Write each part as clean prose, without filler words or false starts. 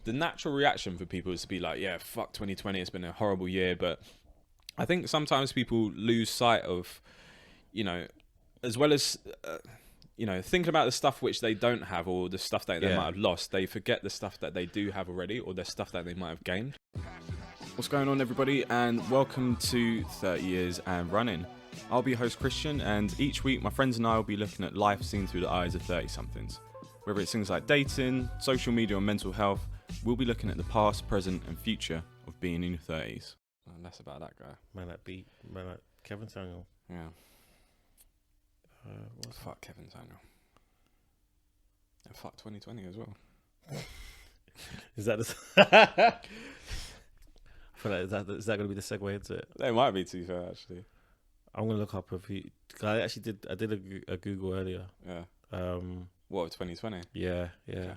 the natural reaction for people is to be like, yeah, fuck 2020, it's been a horrible year. But I think sometimes people lose sight of, you know, as well as, you know, thinking about the stuff which they don't have or the stuff that they might have lost, they forget the stuff that they do have already or the stuff that they might have gained. What's going on, everybody, and welcome to 30 Years and Running. I'll be your host, Christian, and each week my friends and I will be looking at life seen through the eyes of 30-somethings. Whether it's things like dating, social media or mental health, we'll be looking at the past, present and future of being in your 30s. And that's about that guy. Man like Kevin Samuel. Yeah. Fuck Kevin Samuel. And fuck 2020 as well. Is that the... I feel like is that going to be the segue into it? They might be, too fair, actually. I'm going to look up a few... I actually did a Google earlier. Yeah. What, of 2020? Yeah. Okay.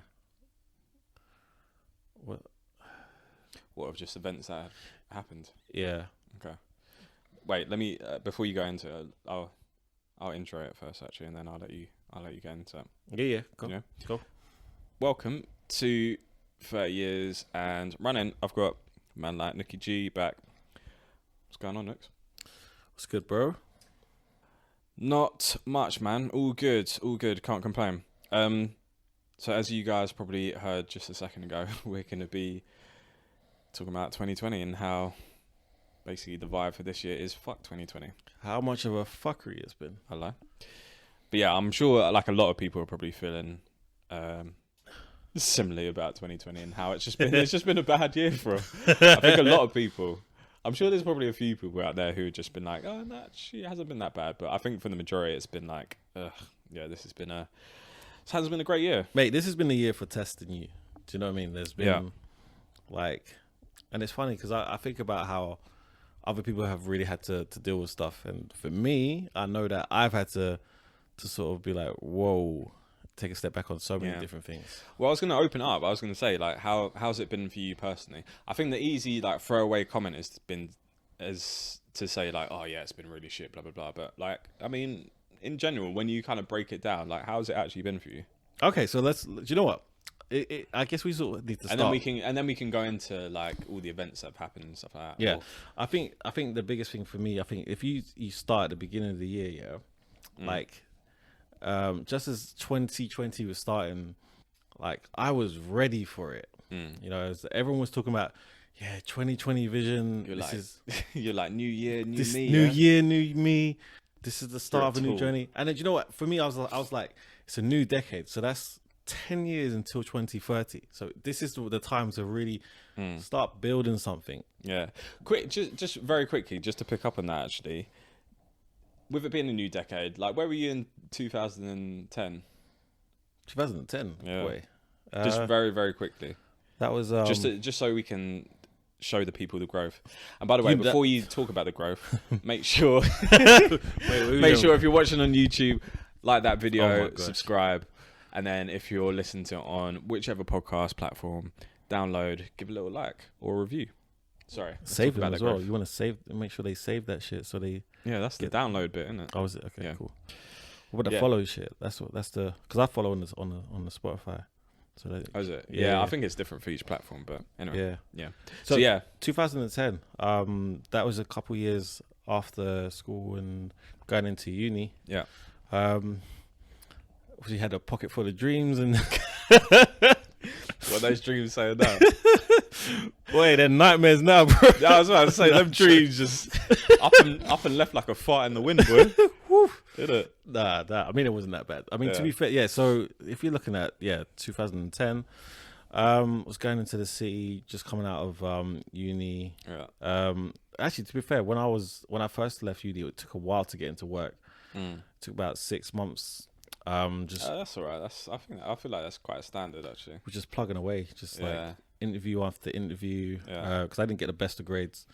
What of just events that happened? Yeah. Okay. Wait, let me before you go into it, I'll intro it first actually, and then I'll let you get into it. Yeah. Go. Yeah. Go. Welcome to 30 Years and Running. I've got a man like Nooky G back. What's going on, Nooks? What's good, bro? Not much, man. All good. Can't complain. So as you guys probably heard just a second ago, we're going to be talking about 2020 and how basically the vibe for this year is fuck 2020. How much of a fuckery it's been. Hello. But yeah, I'm sure like a lot of people are probably feeling similarly about 2020 and how it's just been a bad year for them. I think a lot of people, I'm sure there's probably a few people out there who have just been like, oh, no, she hasn't been that bad. But I think for the majority, it's been like, yeah, this hasn't been a great year. Mate, this has been a year for testing you. Do you know what I mean? There's been like, and it's funny because I think about how other people have really had to deal with stuff. And for me, I know that I've had to sort of be like, whoa, take a step back on so many different things. Well, I was going to open up. I was going to say, like, how's it been for you personally? I think the easy, like, throwaway comment is to say, like, oh, yeah, it's been really shit, blah, blah, blah. But, like, I mean, in general, when you kind of break it down, like, how's it actually been for you? Okay, so do you know what? I guess we sort of need to start. And then we can go into, like, all the events that have happened and stuff like that. Yeah. I think the biggest thing for me, I think if you start at the beginning of the year, like, just as 2020 was starting, like I was ready for it. You know, as everyone was talking about, 2020 vision. You're like new year, new me. New year, new me. This is the start of a new journey. And then you know what? For me, I was like, it's a new decade. So that's 10 years until 2030. So this is the time to really start building something. Yeah. Quick, just very quickly, just to pick up on that actually. With it being a new decade, like where were you in 2010? 2010. Yeah. Boy. Just very, very quickly. That was just so we can show the people the growth. And by the way, before you talk about the growth, make sure sure if you're watching on YouTube, like that video, subscribe, and then if you're listening to it on whichever podcast platform, download, give a little like or review. Sorry, save them as well. You want to make sure they save that shit so they. Yeah, that's the download bit, isn't it? Oh, is it? Okay, cool. What about the follow shit? That's the because I follow on the Spotify. So is it? Yeah, I think it's different for each platform, but anyway. Yeah. So 2010. That was a couple years after school and going into uni. Yeah. We had a pocket full of dreams and. What those dreams saying now? Boy, they're nightmares now, bro. I was about to say, them dreams just up and left like a fart in the wind, boy. Did it? Nah. I mean, it wasn't that bad. I mean, to be fair, so if you're looking at 2010, was going into the city, just coming out of uni. Yeah. Actually, to be fair, when I first left uni, it took a while to get into work. It took about 6 months. That's all right. I feel like that's quite a standard actually. We're just plugging away, like interview after interview. Because I didn't get the best of grades,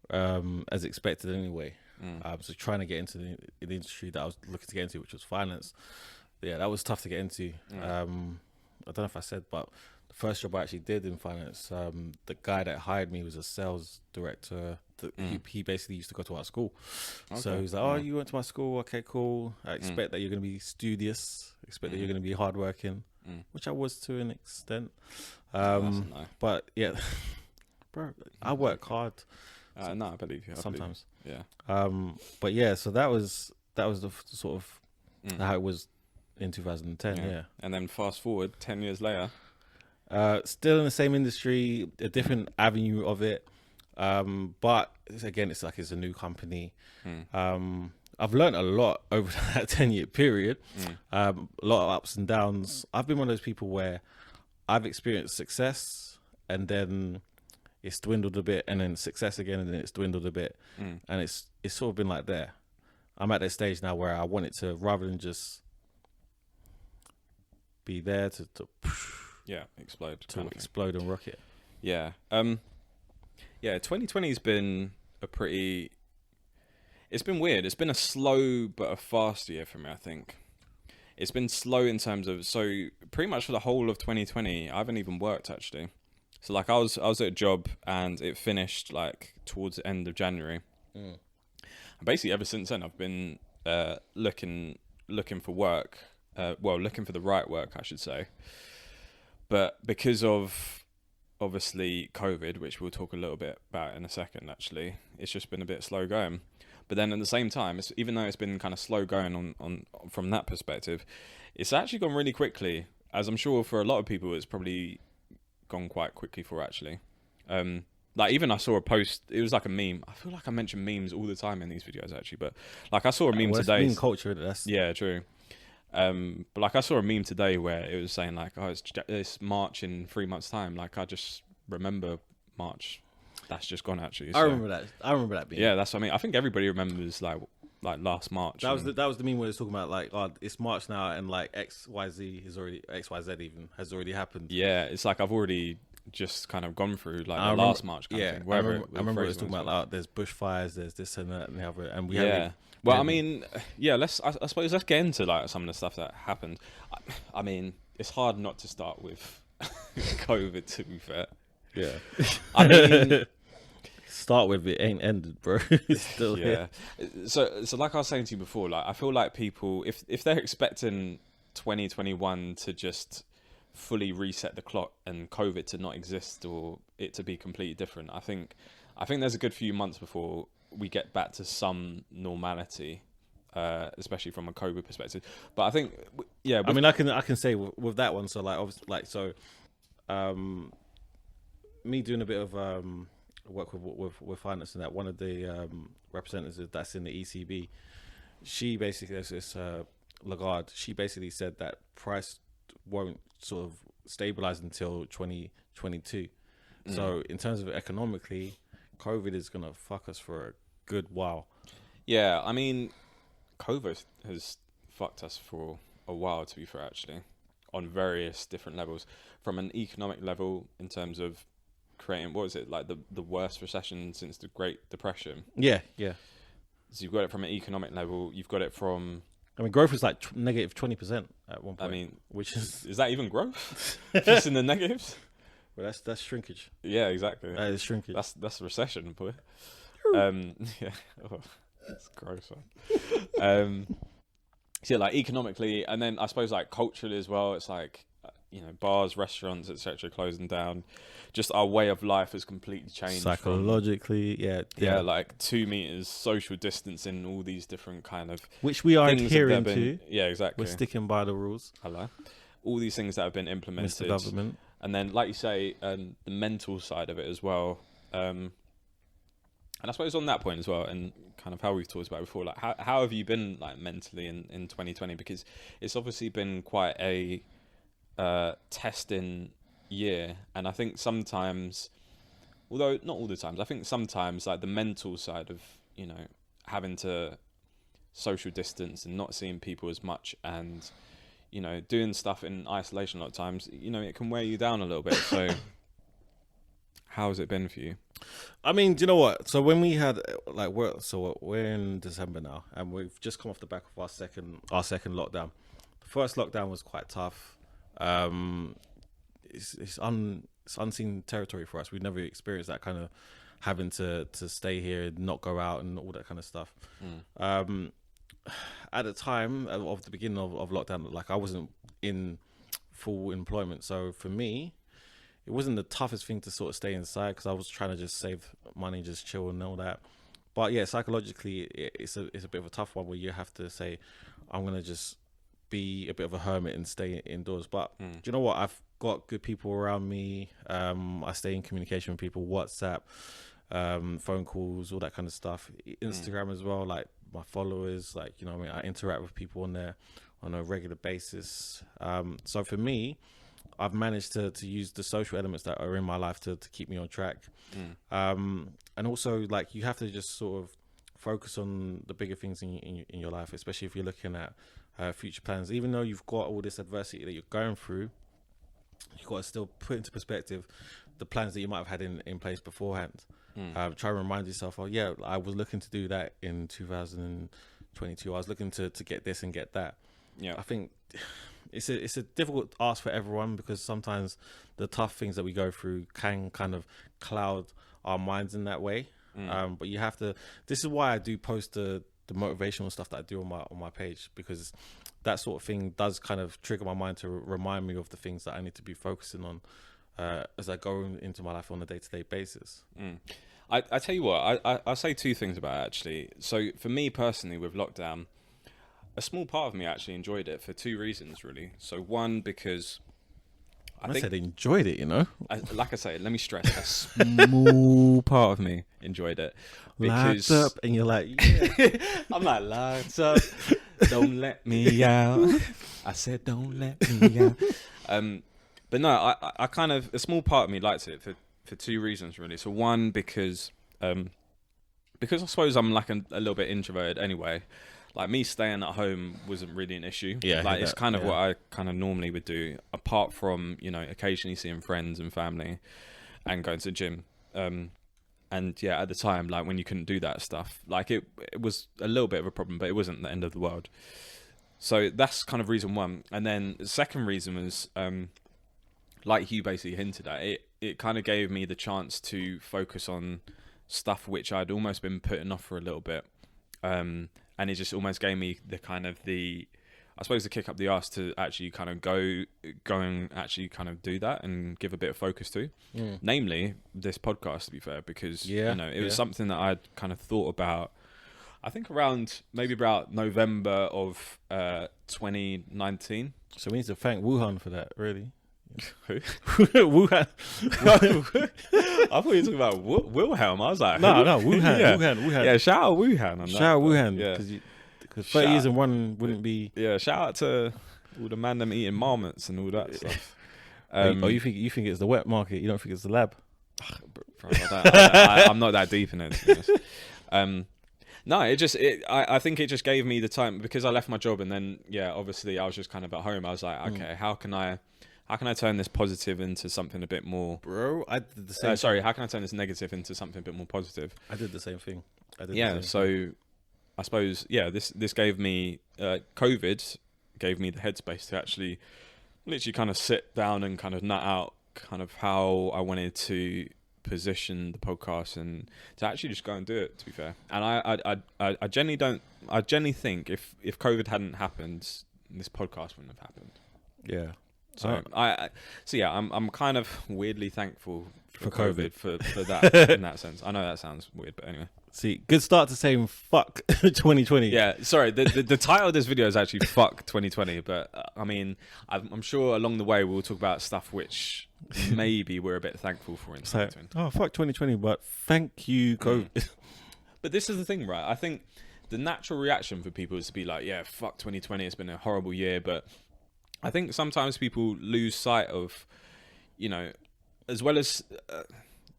as expected anyway. So trying to get into the industry that I was looking to get into, which was finance. Yeah, that was tough to get into. I don't know if I said, but the first job I actually did in finance, the guy that hired me was a sales director. He basically used to go to our school. Okay. So he's like, oh, you went to my school? Okay, cool. I expect that you're going to be studious. I expect that you're going to be hardworking, which I was to an extent. But yeah, bro, I work hard. No, I believe you. Sometimes. Yeah. But yeah, so that was the sort of how it was in 2010. Yeah. And then fast forward 10 years later. Still in the same industry, a different avenue of it. But again, it's like it's a new company. I've learned a lot over that 10-year period. A lot of ups and downs. I've been one of those people where I've experienced success and then it's dwindled a bit, and then success again, and then it's dwindled a bit. And it's sort of been like there. I'm at that stage now where I want it to, rather than just be there to explode. To explode and rocket. Yeah. 2020 has been it's been weird. It's been a slow but a fast year for me, I think. It's been slow in terms of, so pretty much for the whole of 2020, I haven't even worked actually. So like I was at a job and it finished like towards the end of January. And basically ever since then I've been looking for work. Looking for the right work, I should say. But because of obviously COVID, which we'll talk a little bit about in a second, actually, it's just been a bit slow going. But then at the same time, even though it's been kind of slow going on from that perspective, it's actually gone really quickly. As I'm sure for a lot of people, it's probably gone quite quickly for actually. Like even I saw a post, it was like a meme. I feel like I mention memes all the time in these videos actually, but like I saw a meme today. Meme culture, yeah, true. But like I saw a meme today where it was saying like, oh, it's March in 3 months' time. Like I just remember March. That's just gone actually. So. I remember that meme. Yeah, that's what I mean. I think everybody remembers like last March. That was the meme where it was talking about like, oh, it's March now and like XYZ has already happened. Yeah, it's like I've already just kind of gone through like the last March kind of thing. I remember it was talking about like, there's bushfires, there's this and that and the other, and we haven't. Well, I mean, yeah. I suppose let's get into like some of the stuff that happened. I mean, it's hard not to start with COVID. To be fair, yeah. I mean, start with it ain't ended, bro. It's still here. So like I was saying to you before, like I feel like people, if they're expecting 2021 to just fully reset the clock and COVID to not exist or it to be completely different, I think there's a good few months before we get back to some normality, especially from a COVID perspective. But I think, yeah. I mean, I can say with that one. So like, obviously, like me doing a bit of work with finance and that. One of the representatives that's in the ECB, she basically, this Lagarde. She basically said that price won't sort of stabilize until 2022. So in terms of economically, COVID is gonna fuck us for a good while. Yeah, I mean, COVID has fucked us for a while, to be fair, actually, on various different levels. From an economic level, in terms of creating, what is it, like the worst recession since the Great Depression. Yeah. So you've got it from an economic level. You've got it from. I mean, growth was like negative 20% at one point. I mean, which is that even growth? Just in the negatives. Well, that's shrinkage. Yeah, exactly. That is shrinkage. That's a recession, boy. Yeah, that's gross. So yeah, like economically, and then I suppose like culturally as well. It's like bars, restaurants, etc. closing down. Just our way of life has completely changed. Psychologically, yeah. Like 2 meters, social distancing, all these different kind of which we are adhering to. Yeah, exactly. We're sticking by the rules. Hello. All these things that have been implemented. Mr. Government. And then, like you say, the mental side of it as well. And I suppose on that point as well, and kind of how we've talked about before, like how have you been like mentally in 2020? Because it's obviously been quite a testing year, and I think sometimes, although not all the times, I think sometimes like the mental side of having to social distance and not seeing people as much and doing stuff in isolation a lot of times, it can wear you down a little bit. So how has it been for you? I mean, do you know what? So when we had like we're in December now, and we've just come off the back of our second lockdown. The first lockdown was quite tough. It's unseen territory for us. We've never experienced that kind of having to stay here and not go out and all that kind of stuff. At the time of the beginning of lockdown, like I wasn't in full employment, so for me it wasn't the toughest thing to sort of stay inside because I was trying to just save money, just chill and all that. But yeah, psychologically, it's a bit of a tough one where you have to say, I'm gonna just be a bit of a hermit and stay indoors. But do you know what? I've got good people around me. I stay in communication with people, WhatsApp, phone calls, all that kind of stuff. Instagram as well, like my followers, like, you know what I mean? I interact with people on there on a regular basis. So for me, I've managed to use the social elements that are in my life to keep me on track. And also, like, you have to just sort of focus on the bigger things in your life, especially if you're looking at future plans. Even though you've got all this adversity that you're going through, you've got to still put into perspective the plans that you might have had in place beforehand. Try and remind yourself, oh yeah, I was looking to do that in 2022. I was looking to get this and get that. Yeah, I think it's a difficult ask for everyone because sometimes the tough things that we go through can kind of cloud our minds in that way. But you have to. This is why I do post the motivational stuff that I do on my page, because that sort of thing does kind of trigger my mind to remind me of the things that I need to be focusing on as I go into my life on a day-to-day basis. I tell you what, I'll say two things about it, actually. So for me personally, with lockdown, a small part of me actually enjoyed it for two reasons, really. So one, because I think they enjoyed it, you know. Like I say, let me stress, a small part of me enjoyed it because locked up, and you're like, yeah. I'm like, locked up, don't let me out. I said, don't let me out. But no, I kind of, a small part of me liked it for two reasons, really. So one, because I suppose I'm like a little bit introverted anyway. Like, me staying at home wasn't really an issue. Yeah, like, it's kind of what I kind of normally would do, apart from, you know, occasionally seeing friends and family and going to the gym. And yeah, at the time, like, when you couldn't do that stuff, like, it was a little bit of a problem, but it wasn't the end of the world. So that's kind of reason one. And then the second reason was, like you basically hinted at, it kind of gave me the chance to focus on stuff which I'd almost been putting off for a little bit. And it just almost gave me the I suppose, the kick up the arse to actually kind of go and actually kind of do that and give a bit of focus to, namely this podcast, to be fair, because you know, it was something that I'd kind of thought about, I think maybe about November of 2019. So we need to thank Wuhan for that, really. Who? Wuhan. I thought you were talking about Wilhelm. I was like, no, Wuhan. Wuhan. Yeah, shout out Wuhan. Shout out Wuhan. Because 30 years in one wouldn't be. Yeah, shout out to all the man them eating marmots and all that stuff. You think it's the wet market? You don't think it's the lab? Bro, I'm not that deep in it, to be honest. No, I think it just gave me the time, because I left my job, and then obviously I was just kind of at home. I was like, okay, how can I turn this positive into something a bit more? Bro, I did the same. Sorry, how can I turn this negative into something a bit more positive? I did the same thing. So I suppose this gave me COVID gave me the headspace to actually literally kind of sit down and kind of nut out kind of how I wanted to position the podcast and to actually just go and do it, to be fair. And I genuinely think if COVID hadn't happened, this podcast wouldn't have happened. Yeah. So I'm kind of weirdly thankful for COVID for that in that sense. I know that sounds weird, but anyway. See, good start to saying fuck 2020. Yeah, sorry. The title of this video is actually fuck 2020, but I mean, I'm sure along the way we'll talk about stuff which maybe we're a bit thankful for in 2020. Oh, fuck 2020, but thank you, COVID. But this is the thing, right? I think the natural reaction for people is to be like, yeah, fuck 2020. It's been a horrible year, but I think sometimes people lose sight of, you know, as well as,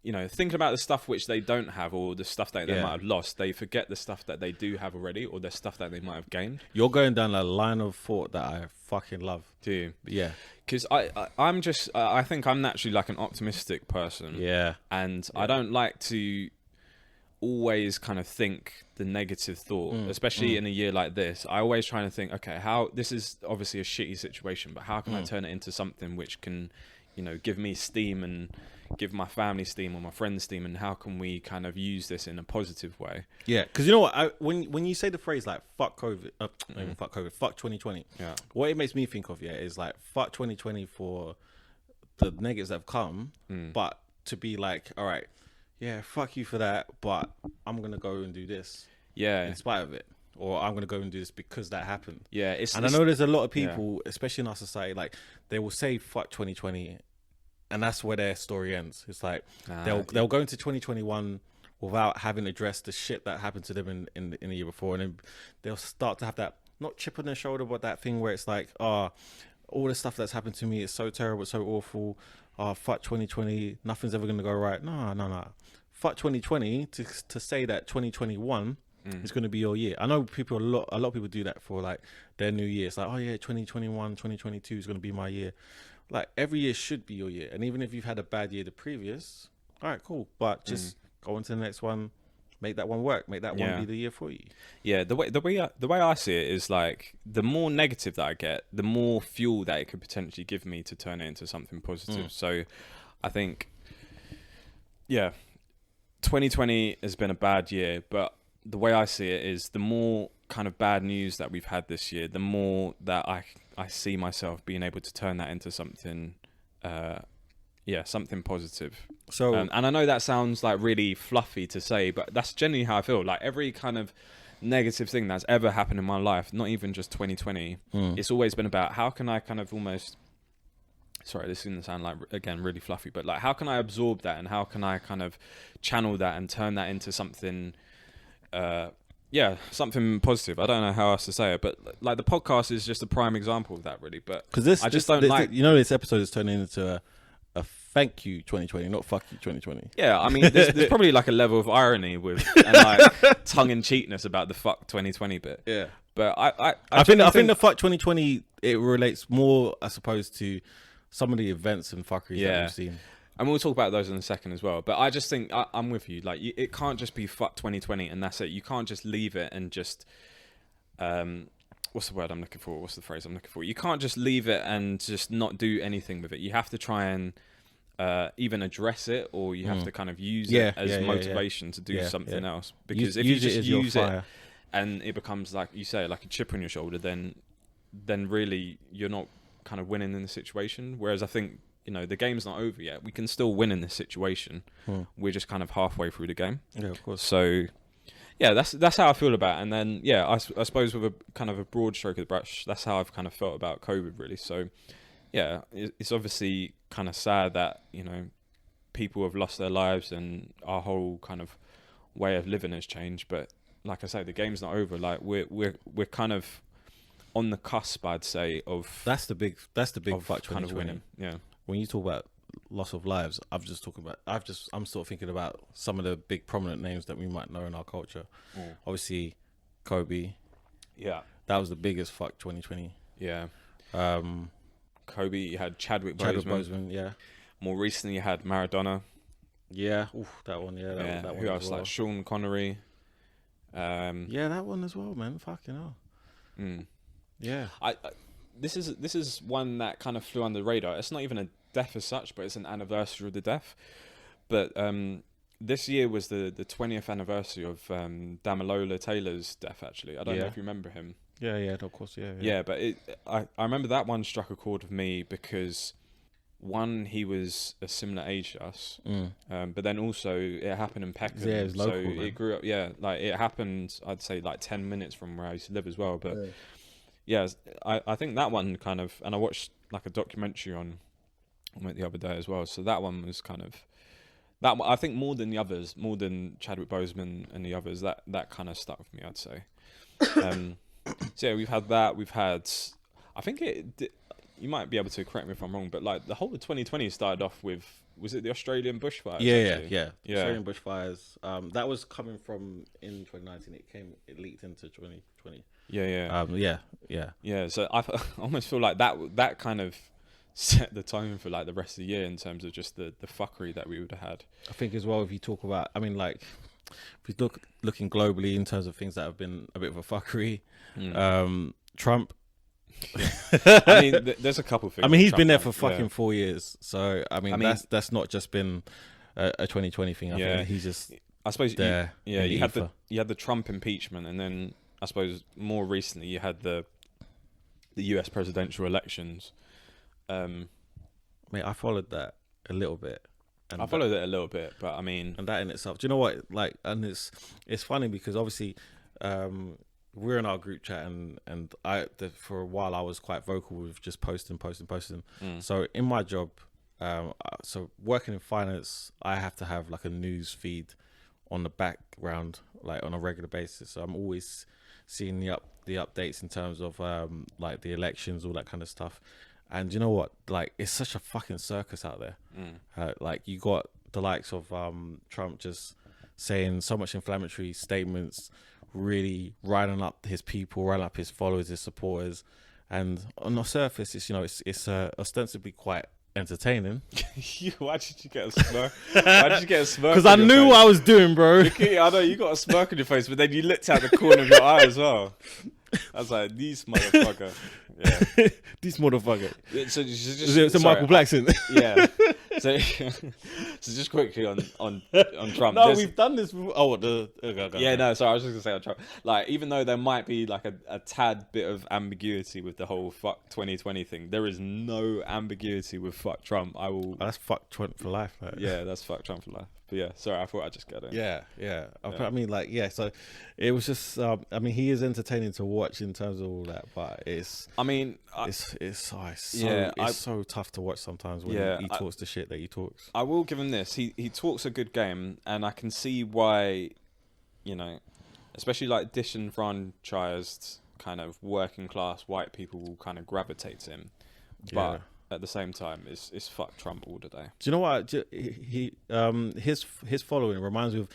you know, thinking about the stuff which they don't have or the stuff that they might have lost, they forget the stuff that they do have already or the stuff that they might have gained. You're going down a line of thought that I fucking love. Do you? Yeah. Because I'm just, I think I'm naturally like an optimistic person. Yeah. And I don't like to always kind of think the negative thought, especially in a year like this. I always try to think, okay, this is obviously a shitty situation, but how can I turn it into something which can, you know, give me steam and give my family steam or my friends steam, and how can we kind of use this in a positive way? Yeah, because you know what, when you say the phrase like fuck COVID, not even fuck COVID, fuck 2020, what it makes me think of is like fuck 2020 for the negatives that have come, but to be like, all right, yeah, fuck you for that, but I'm gonna go and do this, in spite of it, or I'm gonna go and do this because that happened. Yeah, I know there's a lot of people, especially in our society, like they will say fuck 2020, and that's where their story ends. It's like they'll go into 2021 without having addressed the shit that happened to them in the year before, and then they'll start to have that, not chip on their shoulder, but that thing where it's like, all the stuff that's happened to me is so terrible, so awful. Fuck 2020, nothing's ever gonna go right. No. Fuck 2020 to say that 2021 is going to be your year. I know a lot of people do that for like their new year. It's like, oh yeah, 2021, 2022 is going to be my year. Like every year should be your year. And even if you've had a bad year the previous, all right, cool. But just go on to the next one, make that one work, make that one be the year for you. Yeah, the way I see it is like the more negative that I get, the more fuel that it could potentially give me to turn it into something positive. So I think 2020 has been a bad year, but the way I see it is the more kind of bad news that we've had this year, the more that I see myself being able to turn that into something something positive. So and I know that sounds like really fluffy to say, but that's generally how I feel. Like every kind of negative thing that's ever happened in my life, not even just 2020, it's always been about how can I kind of almost, sorry, this is going to sound like, again, really fluffy, but like how can I absorb that and how can I kind of channel that and turn that into something something positive. I don't know how else to say it, but like the podcast is just a prime example of that, really. But because I just don't like, this episode is turning into a thank you 2020, not fuck you 2020. Yeah, I mean, there's probably like a level of irony with and like tongue in cheekness about the fuck 2020 bit. Yeah, but I think the fuck 2020 it relates more, I suppose, to some of the events and fuckeries that we've seen. And we'll talk about those in a second as well. But I just think I'm with you. Like, it can't just be fuck 2020 and that's it. You can't just leave it and just, what's the word I'm looking for? What's the phrase I'm looking for? You can't just leave it and just not do anything with it. You have to try and even address it, or you have to kind of use it as motivation to do something else. Because if you just use it and it becomes, like you say, like a chip on your shoulder, then really you're not kind of winning in the situation. Whereas I think, the game's not over yet. We can still win in this situation. We're just kind of halfway through the game. Yeah, of course. So, yeah, that's how I feel about it. And then, I suppose with a kind of a broad stroke of the brush, that's how I've kind of felt about COVID, really. So, yeah, it's obviously kind of sad that, people have lost their lives and our whole kind of way of living has changed. But like I say, the game's not over. Like we're kind of on the cusp, I'd say, of that's the big fight kind of winning. Yeah. When you talk about loss of lives, I'm sort of thinking about some of the big prominent names that we might know in our culture. Obviously, Kobe. Yeah. That was the biggest fuck 2020. Yeah. Kobe, you had Chadwick Boseman. Yeah. More recently, you had Maradona. Yeah. Oof, that one. Yeah. That one. Who else? Well. Like Sean Connery. Yeah, that one as well, man. Fucking hell. Yeah. This is one that kind of flew under the radar. It's not even a death as such, but it's an anniversary of the death. But this year was the 20th anniversary of Damilola Taylor's death, actually. I don't know if you remember him. Yeah, of course, yeah. Yeah, but I remember that one struck a chord with me because, one, he was a similar age to us, but then also it happened in Peckham. Yeah, it was local, so it grew up, like it happened, I'd say, like 10 minutes from where I used to live as well. But I think that one kind of, and I watched like a documentary on it the other day as well. So that one was kind of, that I think more than the others, more than Chadwick Boseman and the others, that kind of stuck with me, I'd say. So yeah, we've had that. We've had, I think you might be able to correct me if I'm wrong, but like the whole of 2020 started off with, was it the Australian bushfires? Yeah. Australian bushfires. That was coming from in 2019. It leaked into 2020. Yeah. So I almost feel like that kind of set the tone for like the rest of the year in terms of just the fuckery that we would have had. I think as well, if you talk about, I mean, like, if you looking globally in terms of things that have been a bit of a fuckery, Trump. I mean, there's a couple things. I mean, he's been there for fucking 4 years, so I mean that's not just been a 2020 thing. I think he's just, I suppose, there. You had the Trump impeachment, and then I suppose more recently you had the US presidential elections. mate, I followed that a little bit. And I followed it a little bit, but I mean, and that in itself, do you know what? Like, and it's funny because obviously, we're in our group chat, and for a while I was quite vocal with just posting. So in my job, so working in finance, I have to have like a news feed on the background, like on a regular basis. So I'm always seeing the updates in terms of like the elections, all that kind of stuff. And you know what? Like, it's such a fucking circus out there. Like, you got the likes of Trump just saying so much inflammatory statements, really riling up his people, riling up his followers, his supporters. And on the surface, it's ostensibly quite entertaining. Why did you get a smirk? Why did you get a smirk? Because I knew what I was doing, bro. I know you got a smirk on your face, but then you looked out the corner of your eye as well. I was like, "These motherfucker." Yeah. This motherfucker. So it's a Michael Blackson. Yeah. So just quickly on Trump. No, we've done this before. Oh, what the? Yeah, no. Sorry, I was just gonna say on Trump. Like, even though there might be like a tad bit of ambiguity with the whole "fuck 2020" thing, there is no ambiguity with "fuck Trump." I will. That's "fuck Trump for life." Like. Yeah, that's "fuck Trump for life." But yeah, sorry, I thought I'd just get it. Yeah. I mean, like, yeah. So it was just. I mean, he is entertaining to watch in terms of all that, but it's. I mean, it's so tough to watch sometimes when he talks the shit that he talks. I will give him this. He talks a good game, and I can see why, especially like disenfranchised kind of working class white people will kind of gravitate to him. But at the same time, it's fuck Trump all the day. Do you know what? His following reminds me of.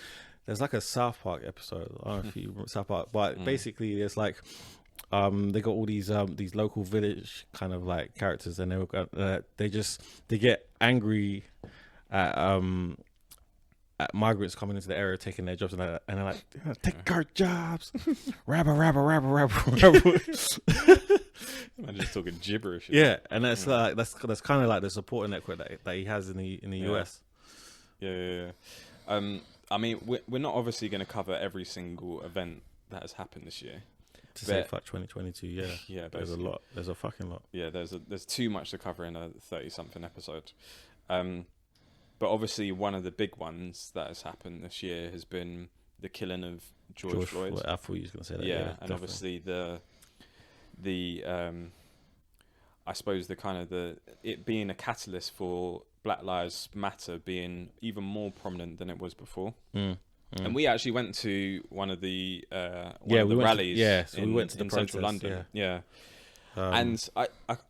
There's like a South Park episode. I don't know if you remember South Park, but basically it's like. They got all these local village kind of like characters, and they get angry at migrants coming into the area taking their jobs, and they're like, take our jobs, rabba. I'm just talking gibberish. Yeah, and that's like that's kind of like the support network that he has in the US. Yeah. I mean, we're not obviously going to cover every single event that has happened this year. To say fuck 2022, yeah. Yeah, there's a lot. There's a fucking lot. Yeah, there's too much to cover in a 30-something episode. But obviously one of the big ones that has happened this year has been the killing of George Floyd. I thought you was going to say that. Yeah, and definitely. obviously the I suppose it being a catalyst for Black Lives Matter being even more prominent than it was before. And we actually went to one of the rallies. So we went to the in protest, central London. Yeah. And I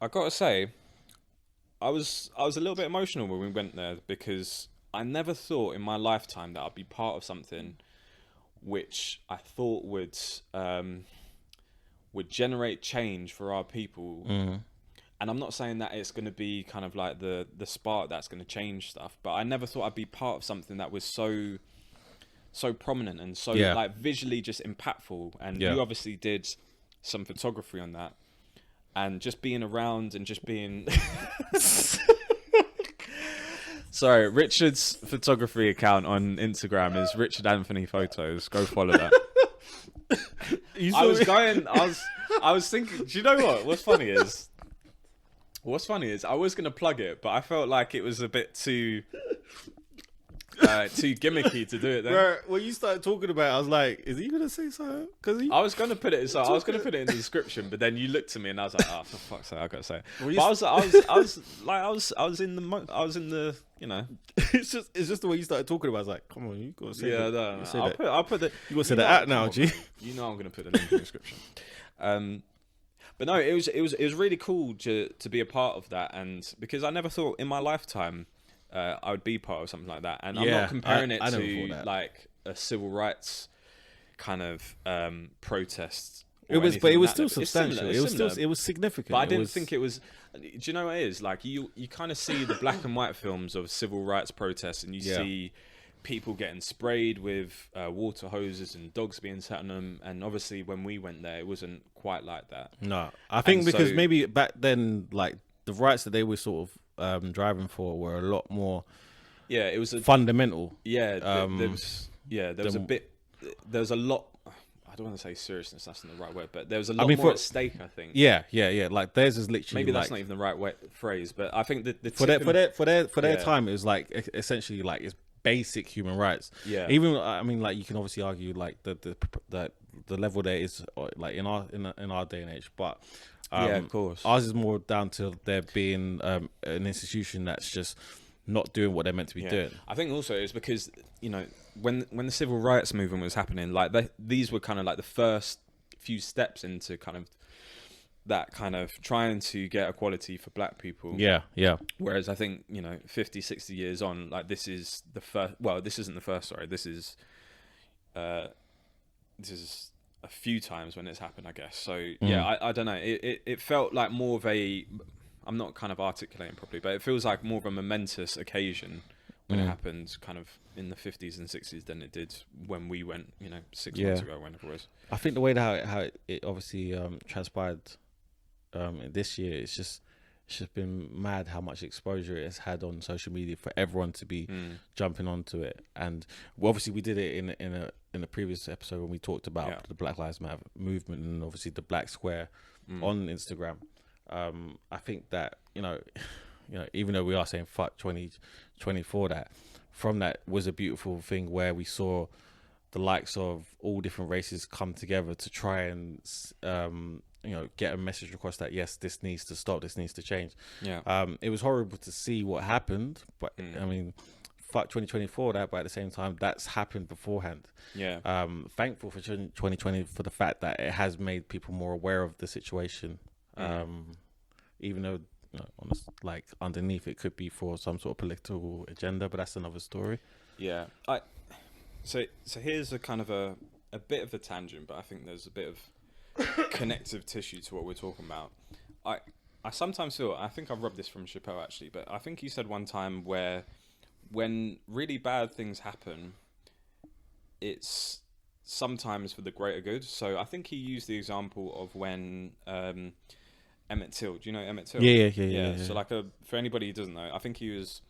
gotta say, I was a little bit emotional when we went there because I never thought in my lifetime that I'd be part of something which I thought would generate change for our people. And I'm not saying that it's going to be kind of like the spark that's going to change stuff, but I never thought I'd be part of something that was so prominent and so like visually just impactful. And you obviously did some photography on that, and just being around and just being sorry, Richard's photography account on Instagram is Richard Anthony Photos. Go follow that. I was thinking, do you know what's funny is I was going to plug it, but I felt like it was a bit too gimmicky to do it then. Bro, when you started talking about it, I was like, is he gonna say something? I was gonna put it in the description, but then you looked at me and I was like, oh, for fuck's sake, I gotta say it. But I was in the it's just the way you started talking about it. I was like, come on, you gotta say that. No. I'll put the you gotta say that out now, G. You know I'm gonna put the link in the description. But no, it was really cool to be a part of that, and because I never thought in my lifetime I would be part of something like that. And I'm not comparing it to like a civil rights kind of protest. It was still substantial. It was significant. But I didn't think it was. Do you know what it is? Like you kind of see the black and white films of civil rights protests, and you see people getting sprayed with water hoses and dogs being sat on them. And obviously, when we went there, it wasn't quite like that. No, I think because maybe back then, like the rights that they were sort of driving for were a lot more fundamental. There was a lot. I don't want to say seriousness. That's not the right word, but there was a lot more at stake. I think. Yeah. Like theirs is literally maybe that's not even the right phrase, but I think that for their time, it was like essentially like it's basic human rights. Yeah. Even I mean, like you can obviously argue like the level there is like in our day and age, but yeah, of course, ours is more down to there being an institution that's just not doing what they're meant to be doing. I think also it's because, you know, when the civil rights movement was happening, like these were kind of like the first few steps into kind of that kind of trying to get equality for black people. Yeah. Whereas I think, you know, 50, 60 years on, like this is the first, well, this isn't the first, sorry, this is a few times when it's happened, I guess. So yeah, I don't know. It felt like more of a, I'm not kind of articulating properly, but it feels like more of a momentous occasion when it happened kind of in the 50s and 60s than it did when we went, you know, 6 months ago, whenever it was. I think the way that how it obviously transpired this year, it's just been mad how much exposure it has had on social media for everyone to be jumping onto it. And obviously we did it in a previous episode when we talked about the Black Lives Matter movement and obviously the Black Square on Instagram. I think that, you know, even though we are saying fuck 2024, that from that was a beautiful thing where we saw the likes of all different races come together to try and, you know, get a message across that, yes, this needs to stop, this needs to change. Yeah. It was horrible to see what happened, but I mean, fuck 2024 that, but at the same time, that's happened beforehand. Yeah. Thankful for 2020 for the fact that it has made people more aware of the situation. Even though, you know, like underneath it could be for some sort of political agenda, but that's another story. Yeah. So here's a kind of a bit of a tangent, but I think there's a bit of connective tissue to what we're talking about. I sometimes feel, I think I've rubbed this from Chappelle actually, but I think he said one time where when really bad things happen, it's sometimes for the greater good. So I think he used the example of when Emmett Till. Do you know Emmett Till? Yeah. So like for anybody who doesn't know, I think he was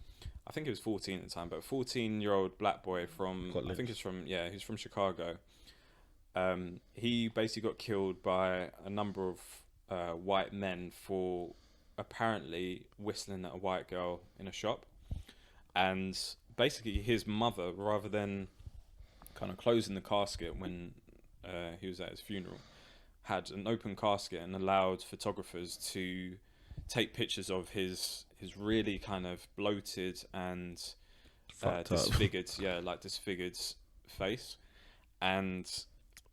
14 at the time, but a 14-year-old black boy from I think he's from Chicago. He basically got killed by a number of white men for apparently whistling at a white girl in a shop. And basically his mother, rather than kind of closing the casket when he was at his funeral, had an open casket and allowed photographers to take pictures of his really kind of bloated and disfigured disfigured face. And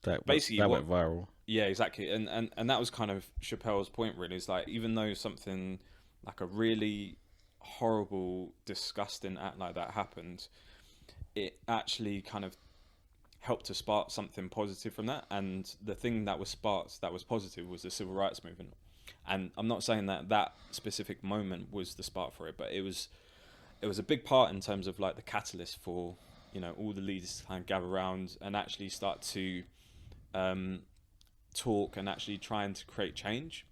that basically went viral. Yeah, exactly. And that was kind of Chappelle's point really, is like, even though something like a really horrible, disgusting act like that happened, it actually kind of helped to spark something positive from that. And the thing that was sparked that was positive was the civil rights movement. And I'm not saying that specific moment was the spark for it, but it was a big part in terms of like the catalyst for, you know, all the leaders to kind of gather around and actually start to talk and actually trying to create change.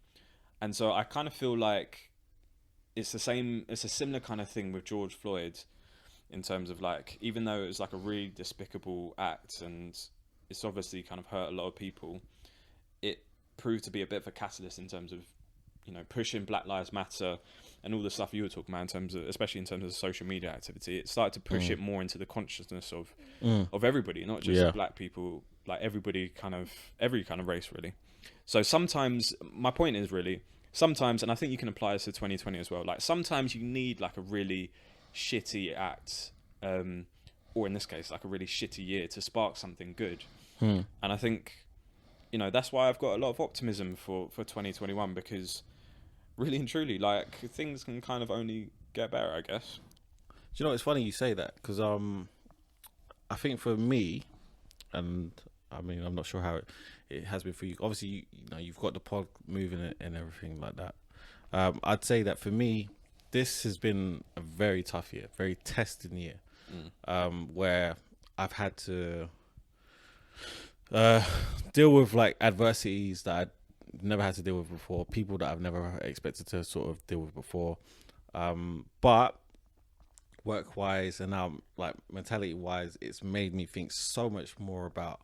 And so I kind of feel like it's a similar kind of thing with George Floyd, in terms of like, even though it was like a really despicable act and it's obviously kind of hurt a lot of people, it proved to be a bit of a catalyst in terms of, you know, pushing Black Lives Matter and all the stuff you were talking about in terms of, especially in terms of social media activity. It started to push it more into the consciousness of everybody, not just black people, like everybody, kind of every kind of race really. So sometimes, my point is really, sometimes, and I think you can apply this to 2020 as well, like sometimes you need like a really shitty act, or in this case like a really shitty year, to spark something good. And I think, you know, that's why I've got a lot of optimism for 2021, because really and truly, like, things can kind of only get better, I guess. Do you know, it's funny you say that, because I think for me, and I mean, I'm not sure how it has been for you. Obviously, you know, you've got the pod moving and everything like that. I'd say that for me, this has been a very tough year, very testing year, where I've had to deal with like adversities that I'd never had to deal with before, people that I've never expected to sort of deal with before. But work-wise and now like mentality-wise, it's made me think so much more about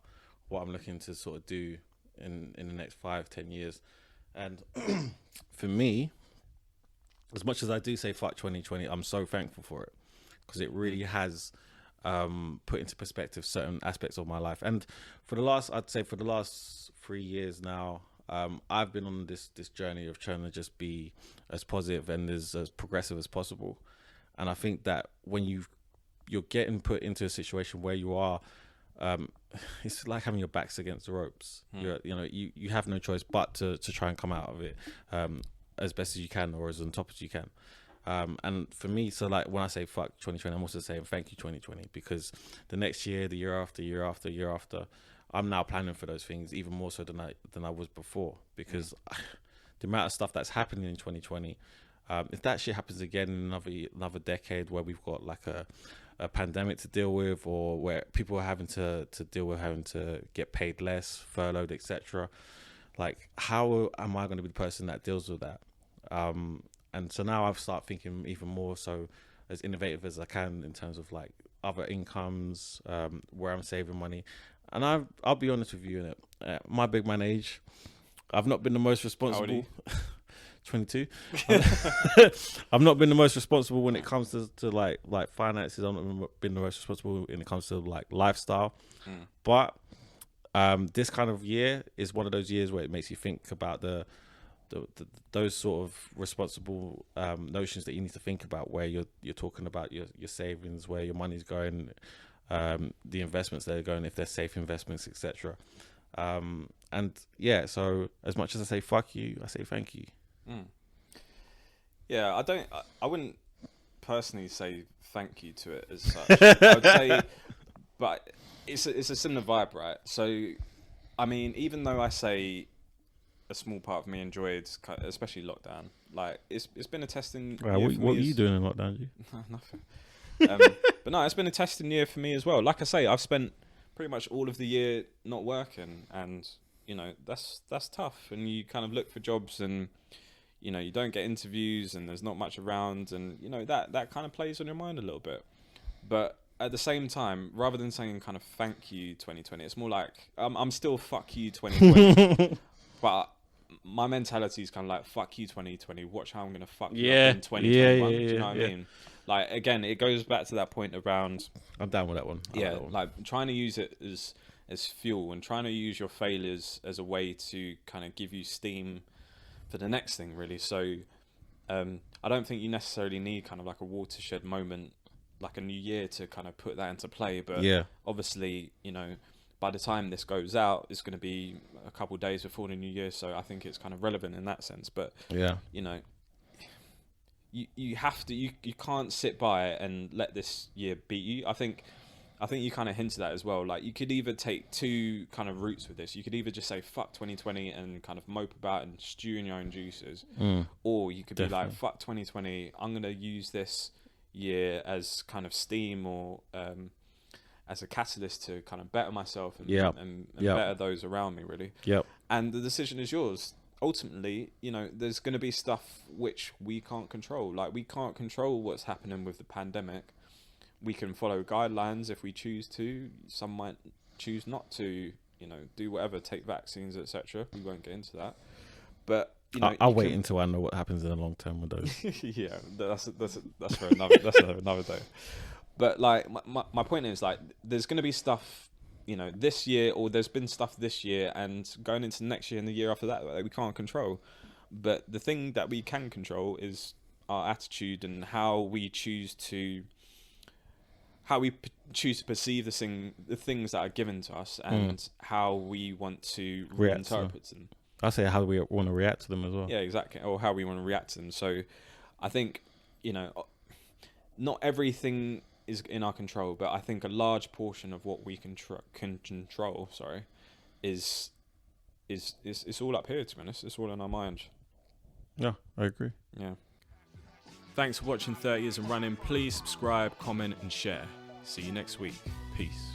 what I'm looking to sort of do in the next 5-10 years. And for me, as much as I do say fuck 2020, I'm so thankful for it, because it really has put into perspective certain aspects of my life. And I'd say for the last 3 years now, I've been on this journey of trying to just be as positive and as progressive as possible. And I think that when you're getting put into a situation where you are, it's like having your backs against the ropes. You have no choice but to try and come out of it as best as you can, or as on top as you can. And for me, so like when I say fuck 2020, I'm also saying thank you 2020, because the next year, the year after, I'm now planning for those things even more so than I was before, because the amount of stuff that's happening in 2020, if that shit happens again in another decade, where we've got like a pandemic to deal with, or where people are having to deal with having to get paid less, furloughed, etc., like how am I going to be the person that deals with that? And so now I've started thinking even more so as innovative as I can in terms of like other incomes, where I'm saving money. And I'll be honest with you, at my big man age, I've not been the most responsible. 22. I've not been the most responsible when it comes to like finances. I've not been the most responsible when it comes to like lifestyle. But this kind of year is one of those years where it makes you think about those sort of responsible notions that you need to think about, where you're talking about your savings, where your money's going, the investments that are going, if they're safe investments, etc. And yeah, so as much as I say fuck you, I say thank you. Yeah, I wouldn't personally say thank you to it as such. I would say, but it's a similar vibe, right? So, I mean, even though I say a small part of me enjoyed, especially lockdown, like it's been a testing year what for were me. You doing in lockdown, G? Nothing. But no, it's been a testing year for me as well. Like I say, I've spent pretty much all of the year not working, and that's tough. And you kind of look for jobs, and you don't get interviews, and there's not much around, and that kind of plays on your mind a little bit. But at the same time, rather than saying kind of thank you 2020, it's more like I'm still fuck you 2020. But my mentality is kind of like fuck you 2020. Watch how I'm gonna fuck you up in 2021. Do you know what I mean? Like again, it goes back to that point around. I'm down with that one. Like trying to use it as fuel, and trying to use your failures as a way to kind of give you steam for the next thing, really. So I don't think you necessarily need kind of like a watershed moment, like a new year, to kind of put that into play. But obviously, by the time this goes out, it's going to be a couple of days before the new year. So I think it's kind of relevant in that sense. But you have to, you can't sit by and let this year beat you. I think you kind of hinted at as well. Like you could either take two kind of routes with this. You could either just say fuck 2020 and kind of mope about and stew in your own juices, or you could be like fuck 2020. I'm gonna use this year as kind of steam, or as a catalyst to kind of better myself and better those around me, really. And the decision is yours. Ultimately, there's going to be stuff which we can't control. Like we can't control what's happening with the pandemic. We can follow guidelines if we choose to. Some might choose not to, do whatever, take vaccines, etc. We won't get into that. But I'll wait until I know what happens in the long term with those. Yeah, that's for another day. But like my point is, like, there's going to be stuff, this year, or there's been stuff this year and going into next year and the year after that we can't control. But the thing that we can control is our attitude and how we choose to perceive the things that are given to us, and how we want to reinterpret them. I say how we want to react to them as well. Yeah, exactly. Or how we want to react to them. So I think, not everything is in our control, but I think a large portion of what we can control, is it's all up here, to be honest. It's all in our mind. Yeah, I agree. Yeah. Thanks for watching 30 Years and Running. Please subscribe, comment, and share. See you next week. Peace.